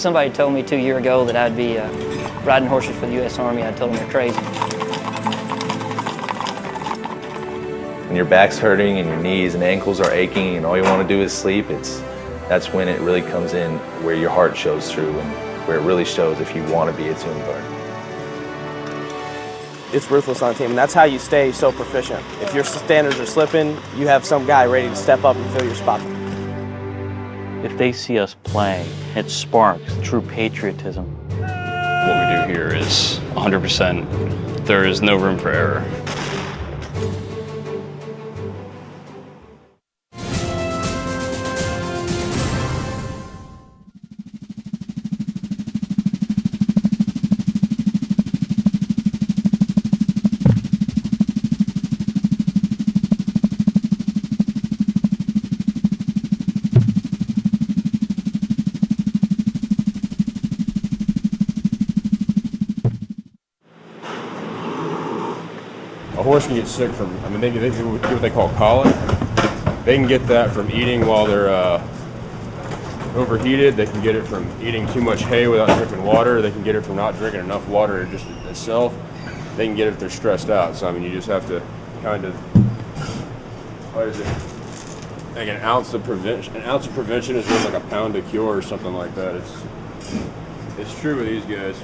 somebody told me 2 years ago that I'd be riding horses for the U.S. Army, I told them they're crazy. When your back's hurting and your knees and ankles are aching and all you want to do is sleep, that's when it really comes in, where your heart shows through and where it really shows if you want to be a tomb guard. It's ruthless on the team, and that's how you stay so proficient. If your standards are slipping, you have some guy ready to step up and fill your spot. If they see us playing, it sparks true patriotism. What we do here is 100%. There is no room for error. A horse can get sick from, they do what they call colic. They can get that from eating while they're overheated. They can get it from eating too much hay without drinking water. They can get it from not drinking enough water just itself. They can get it if they're stressed out. So, you just have to kind of, what is it? Like an ounce of prevention. An ounce of prevention is worth like a pound of cure or something like that. It's true with these guys.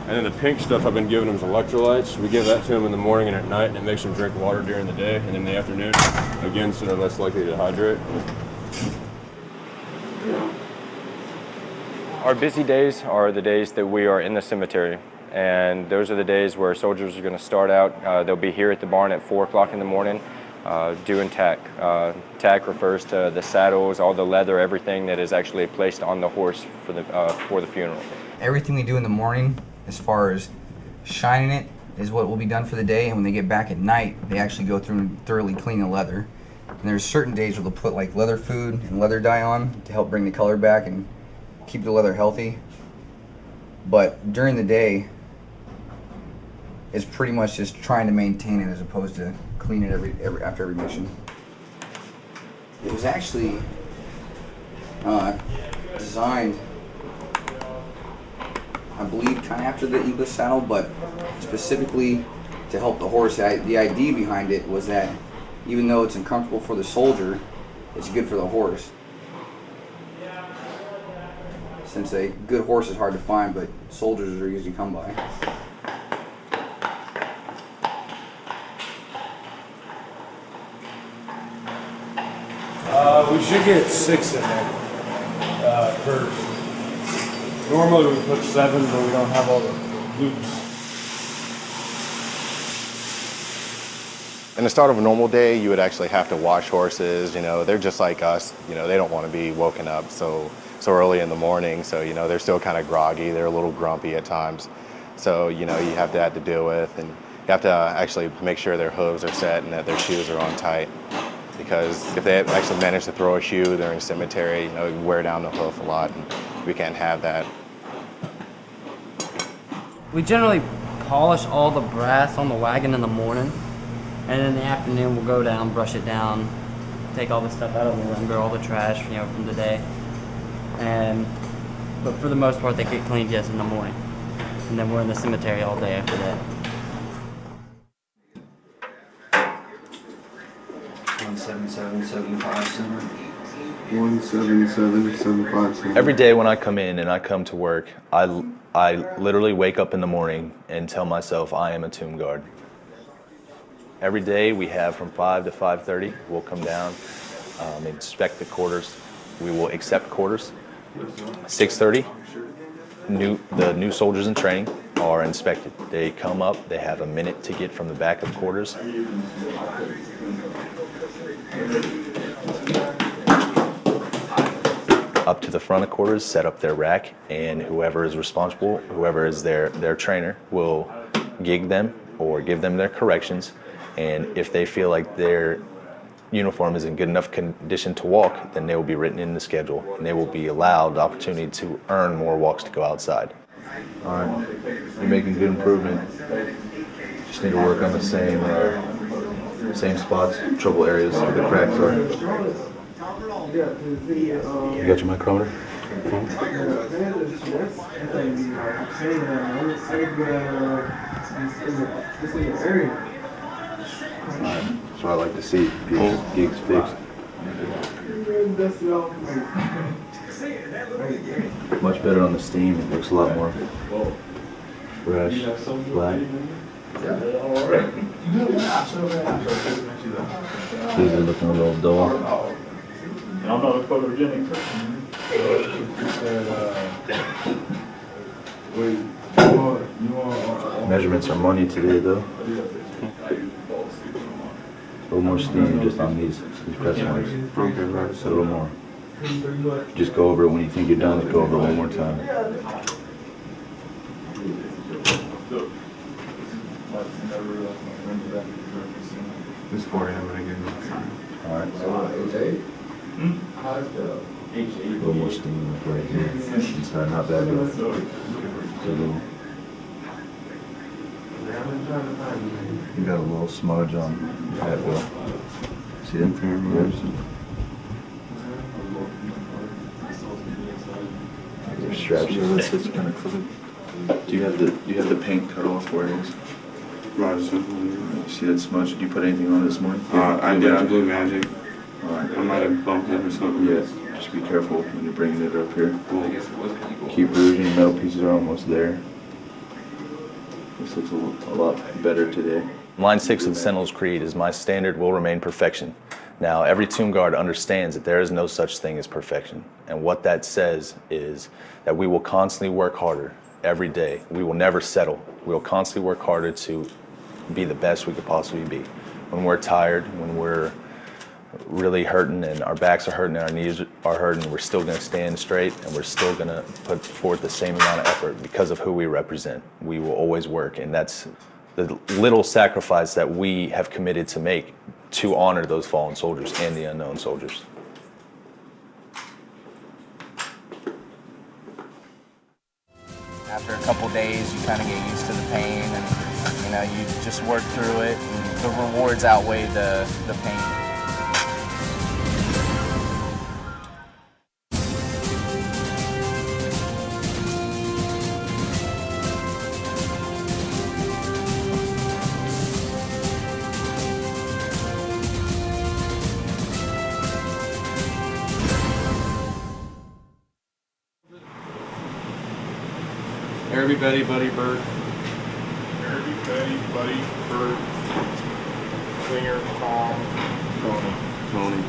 And then the pink stuff I've been giving them is electrolytes. We give that to them in the morning and at night, and it makes them drink water during the day, and then in the afternoon, again, so they're less likely to hydrate. Our busy days are the days that we are in the cemetery, and those are the days where soldiers are going to start out. They'll be here at the barn at 4 o'clock in the morning doing tack. Tack refers to the saddles, all the leather, everything that is actually placed on the horse for the funeral. Everything we do in the morning, as far as shining it, is what will be done for the day, and when they get back at night, they actually go through and thoroughly clean the leather. And there's certain days where they'll put like leather food and leather dye on to help bring the color back and keep the leather healthy. But during the day, it's pretty much just trying to maintain it as opposed to clean it after every mission. It was actually designed, I believe, kind of after the English saddle, but specifically to help the horse. The idea behind it was that even though it's uncomfortable for the soldier, it's good for the horse. Since a good horse is hard to find, but soldiers are usually come by. We should get 6 in there first. Normally we put 7, but we don't have all the loops. In the start of a normal day, you would actually have to wash horses. They're just like us. They don't want to be woken up so early in the morning. So, they're still kind of groggy. They're a little grumpy at times. So, you have to deal with, and you have to actually make sure their hooves are set and that their shoes are on tight. Because if they actually manage to throw a shoe during a cemetery, it would wear down the hoof a lot, and we can't have that. We generally polish all the brass on the wagon in the morning, and in the afternoon we'll go down, brush it down, take all the stuff out of the limber, all the trash, from the day. But for the most part, they get cleaned just in the morning, and then we're in the cemetery all day after that. 17775 17775. Every day when I come in and I come to work, I literally wake up in the morning and tell myself I am a tomb guard. Every day we have from 5 to 5:30. We'll come down, inspect the quarters. We will accept quarters. 6:30, the new soldiers in training are inspected. They come up, they have a minute to get from the back of quarters. Up to the front of quarters, set up their rack, and whoever is responsible, whoever is their trainer, will gig them or give them their corrections. And if they feel like their uniform is in good enough condition to walk, then they will be written in the schedule, and they will be allowed the opportunity to earn more walks to go outside. All right, you're making good improvement. Just need to work on the same spots, trouble areas where the cracks are. You got your micrometer? That's what I like to see. Gigs fixed. Much better on the steam. It looks a lot more fresh, flat. These are looking a little dull. I'm not a photogenic person. Measurements are money today, though. A little more steam just on these press marks. Okay, right. So a little more. Just go over it when you think you're done. Go over it one more time. This 4 a.m. when I get in the time. All right. A little more steam right here. It's not bad though. Just a little. You got a little smudge on that wheel. See them? Your straps. It's kind of crooked. Do you have the paint cut off where it is? Right. You see that smudge? Did you put anything on it this morning? I did. I Blue Magic. All right. I might have bumped it or something. Yeah. Just be careful when you're bringing it up here. Keep bruising. Metal pieces are almost there. This looks a lot better today. Line 6 of the Sentinel's Creed is my standard will remain perfection. Now, every tomb guard understands that there is no such thing as perfection. And what that says is that we will constantly work harder every day. We will never settle. We will constantly work harder to be the best we could possibly be. When we're tired, when we're really hurting and our backs are hurting and our knees are hurting, we're still going to stand straight and we're still going to put forth the same amount of effort because of who we represent. We will always work, and that's the little sacrifice that we have committed to make to honor those fallen soldiers and the unknown soldiers. After a couple days, you kind of get used to the pain, and you just work through it, and the rewards outweigh the pain. Everybody, Buddy Bird. Everybody, Buddy, Bird, Singer, Tom, Tony.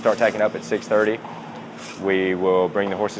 Start tacking up at 6:30. We will bring the horses